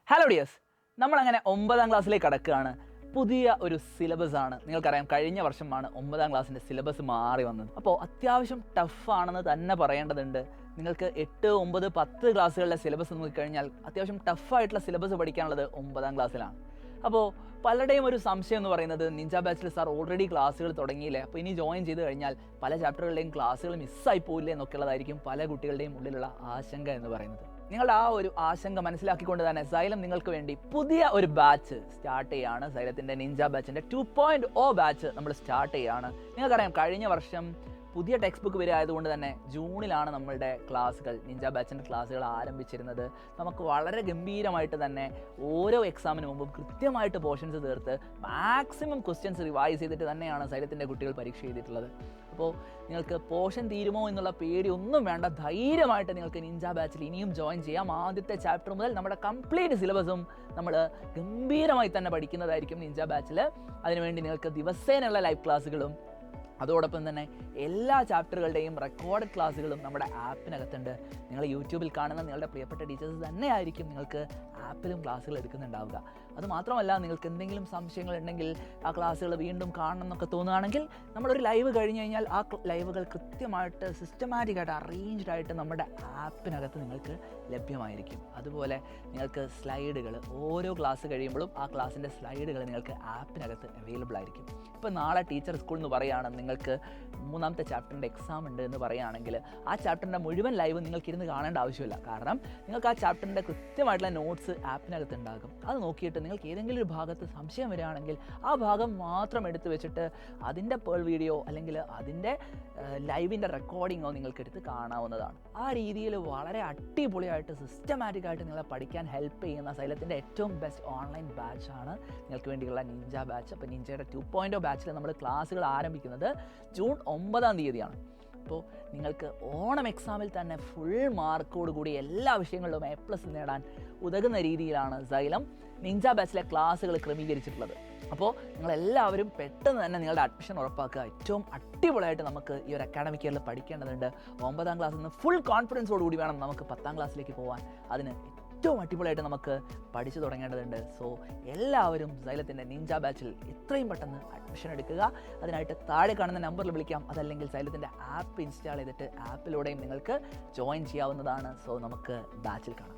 Hello dears, നമ്മളങ്ങനെ 9ാം ക്ലാസ്സിലേക്ക് കടക്കുകയാണ്. പുതിയ ഒരു സിലബസ് ആണ്. നിങ്ങൾക്കറിയാം, കഴിഞ്ഞ വർഷമാണ് 9ാം ക്ലാസ്സിൻ്റെ സിലബസ് മാറി വന്നത്. അപ്പോൾ അത്യാവശ്യം ടഫാണെന്ന് തന്നെ പറയേണ്ടതുണ്ട്. നിങ്ങൾക്ക് 8, 9, 10 ക്ലാസ്സുകളിലെ സിലബസ് നോക്കിക്കഴിഞ്ഞാൽ അത്യാവശ്യം ടഫായിട്ടുള്ള സിലബസ് പഠിക്കാനുള്ളത് 9ാം ക്ലാസ്സിലാണ്. അപ്പോൾ പലരുടെയും ഒരു സംശയം എന്ന് പറയുന്നത്, നിഞ്ച ബാച്ചിൽ സാർ ഓൾറെഡി ക്ലാസ്സുകൾ തുടങ്ങിയില്ലേ, അപ്പോൾ ഇനി ജോയിൻ ചെയ്ത് കഴിഞ്ഞാൽ പല ചാപ്റ്ററുകളുടെയും ക്ലാസ്സുകൾ മിസ്സായി പോയില്ലേ എന്നൊക്കെയുള്ളതായിരിക്കും പല കുട്ടികളുടെയും ഉള്ളിലുള്ള ആശങ്ക എന്ന് പറയുന്നത്. നിങ്ങളുടെ ആ ഒരു ആശങ്ക മനസ്സിലാക്കിക്കൊണ്ട് തന്നെ സൈലം നിങ്ങൾക്ക് വേണ്ടി പുതിയ ഒരു ബാച്ച് സ്റ്റാർട്ട് ചെയ്യുകയാണ്. സൈലത്തിൻ്റെ നിഞ്ച ബാച്ചിൻ്റെ 2.0 ബാച്ച് നമ്മൾ സ്റ്റാർട്ട് ചെയ്യുകയാണ്. നിങ്ങൾക്കറിയാം, കഴിഞ്ഞ വർഷം പുതിയ ടെക്സ്റ്റ് ബുക്ക് വരെ ആയതുകൊണ്ട് തന്നെ ജൂണിലാണ് നമ്മളുടെ ക്ലാസ്സുകൾ, നിഞ്ച ബാച്ചിൻ്റെ ക്ലാസ്സുകൾ ആരംഭിച്ചിരുന്നത്. നമുക്ക് വളരെ ഗംഭീരമായിട്ട് തന്നെ ഓരോ എക്സാമിന് മുമ്പും കൃത്യമായിട്ട് പോർഷൻസ് തീർത്ത് മാക്സിമം ക്വസ്റ്റ്യൻസ് റിവൈസ് ചെയ്തിട്ട് തന്നെയാണ് സൈലത്തിൻ്റെ കുട്ടികൾ പരീക്ഷ ചെയ്തിട്ടുള്ളത്. അപ്പോൾ നിങ്ങൾക്ക് പോർഷൻ തീരുമോ എന്നുള്ള പേടി ഒന്നും വേണ്ട. ധൈര്യമായിട്ട് നിങ്ങൾക്ക് നിഞ്ച ബാച്ചിൽ ഇനിയും ജോയിൻ ചെയ്യാം. ആദ്യത്തെ ചാപ്റ്റർ മുതൽ നമ്മുടെ കംപ്ലീറ്റ് സിലബസും നമ്മൾ ഗംഭീരമായി തന്നെ പഠിക്കുന്നതായിരിക്കും നിഞ്ച ബാച്ചിൽ. അതിനുവേണ്ടി നിങ്ങൾക്ക് ദിവസേനയുള്ള ലൈവ് ക്ലാസ്സുകളും അതോടൊപ്പം തന്നെ എല്ലാ ചാപ്റ്ററുകളുടെയും റെക്കോർഡഡ് ക്ലാസ്സുകളും നമ്മുടെ ആപ്പിനകത്തുണ്ട്. നിങ്ങൾ യൂട്യൂബിൽ കാണുന്ന നിങ്ങളുടെ പ്രിയപ്പെട്ട ടീച്ചേഴ്സ് തന്നെയായിരിക്കും നിങ്ങൾക്ക് ആപ്പിലും ക്ലാസ്സുകൾ എടുക്കുന്നുണ്ടാവുക. അതുമാത്രമല്ല, നിങ്ങൾക്ക് എന്തെങ്കിലും സംശയങ്ങൾ ഉണ്ടെങ്കിൽ, ആ ക്ലാസ്സുകൾ വീണ്ടും കാണണം എന്നൊക്കെ തോന്നുകയാണെങ്കിൽ, നമ്മളൊരു ലൈവ് കഴിഞ്ഞ് കഴിഞ്ഞാൽ ആ ലൈവുകൾ കൃത്യമായിട്ട് സിസ്റ്റമാറ്റിക്കായിട്ട് അറേഞ്ച്ഡ് ആയിട്ട് നമ്മുടെ ആപ്പിനകത്ത് നിങ്ങൾക്ക് ലഭ്യമായിരിക്കും. അതുപോലെ നിങ്ങൾക്ക് സ്ലൈഡുകൾ, ഓരോ ക്ലാസ് കഴിയുമ്പോഴും ആ ക്ലാസ്സിൻ്റെ സ്ലൈഡുകൾ നിങ്ങൾക്ക് ആപ്പിനകത്ത് അവൈലബിൾ ആയിരിക്കും. ഇപ്പോൾ നാളെ ടീച്ചർ സ്കൂളിൽ നിന്ന് പറയുകയാണ്, നിങ്ങൾക്ക് 3ാമത്തെ ചാപ്റ്ററിൻ്റെ എക്സാം ഉണ്ട് എന്ന് പറയുകയാണെങ്കിൽ, ആ ചാപ്റ്ററിൻ്റെ മുഴുവൻ ലൈവ് നിങ്ങൾക്കിരുന്ന് കാണേണ്ട ആവശ്യമില്ല. കാരണം നിങ്ങൾക്ക് ആ ചാപ്റ്ററിൻ്റെ കൃത്യമായിട്ടുള്ള നോട്ട്സ് ആപ്പിനകത്ത് ഉണ്ടാകും. അത് നോക്കിയിട്ട് നിങ്ങൾക്ക് ഏതെങ്കിലും ഒരു ഭാഗത്ത് സംശയം വരികയാണെങ്കിൽ ആ ഭാഗം മാത്രം എടുത്ത് വെച്ചിട്ട് അതിൻ്റെ പേൾ വീഡിയോ അല്ലെങ്കിൽ അതിൻ്റെ ലൈവിൻ്റെ റെക്കോർഡിങ്ങോ നിങ്ങൾക്ക് എടുത്ത് കാണാവുന്നതാണ്. ആ രീതിയിൽ വളരെ അടിപൊളിയായിട്ട് സിസ്റ്റമാറ്റിക്കായിട്ട് നിങ്ങളെ പഠിക്കാൻ ഹെൽപ്പ് ചെയ്യുന്ന സൈലത്തിൻ്റെ ഏറ്റവും ബെസ്റ്റ് ഓൺലൈൻ ബാച്ചാണ് നിങ്ങൾക്ക് വേണ്ടിയുള്ള നിഞ്ച ബാച്ച്. അപ്പോൾ നിഞ്ചയുടെ 2.0 ബാച്ചിൽ നമ്മൾ ക്ലാസ്സുകൾ ആരംഭിക്കുന്നത് ജൂൺ 9ാം തീയതിയാണ്. അപ്പോൾ നിങ്ങൾക്ക് ഓണം എക്സാമിൽ തന്നെ ഫുൾ മാർക്കോട് കൂടി എല്ലാ വിഷയങ്ങളിലും A+ നേടാൻ ഉതകുന്ന രീതിയിലാണ് സൈലം നിഞ്ച ബാച്ചിലെ ക്ലാസ്സുകൾ ക്രമീകരിച്ചിട്ടുള്ളത്. അപ്പോൾ നിങ്ങളെല്ലാവരും പെട്ടെന്ന് തന്നെ നിങ്ങളുടെ അഡ്മിഷൻ ഉറപ്പാക്കുക. ഏറ്റവും അടിപൊളിയായിട്ട് നമുക്ക് ഈ ഒരു അക്കാഡമിക് ഇയറിൽ പഠിക്കേണ്ടതുണ്ട്. 9ാം ക്ലാസ്സിൽ നിന്ന് ഫുൾ കോൺഫിഡൻസോടുകൂടി വേണം നമുക്ക് 10ാം ക്ലാസ്സിലേക്ക് പോകാൻ. അതിന് ഏറ്റവും അടിപൊളിയായിട്ട് നമുക്ക് പഠിച്ചു തുടങ്ങേണ്ടതുണ്ട്. സോ എല്ലാവരും സൈലത്തിൻ്റെ നിഞ്ച ബാച്ചിൽ എത്രയും പെട്ടെന്ന് അഡ്മിഷൻ എടുക്കുക. അതിനായിട്ട് താഴെ കാണുന്ന നമ്പറിൽ വിളിക്കാം. അതല്ലെങ്കിൽ സൈലത്തിൻ്റെ ആപ്പ് ഇൻസ്റ്റാൾ ചെയ്തിട്ട് ആപ്പിലൂടെയും നിങ്ങൾക്ക് ജോയിൻ ചെയ്യാവുന്നതാണ്. സോ നമുക്ക് ബാച്ചിൽ കാണാം.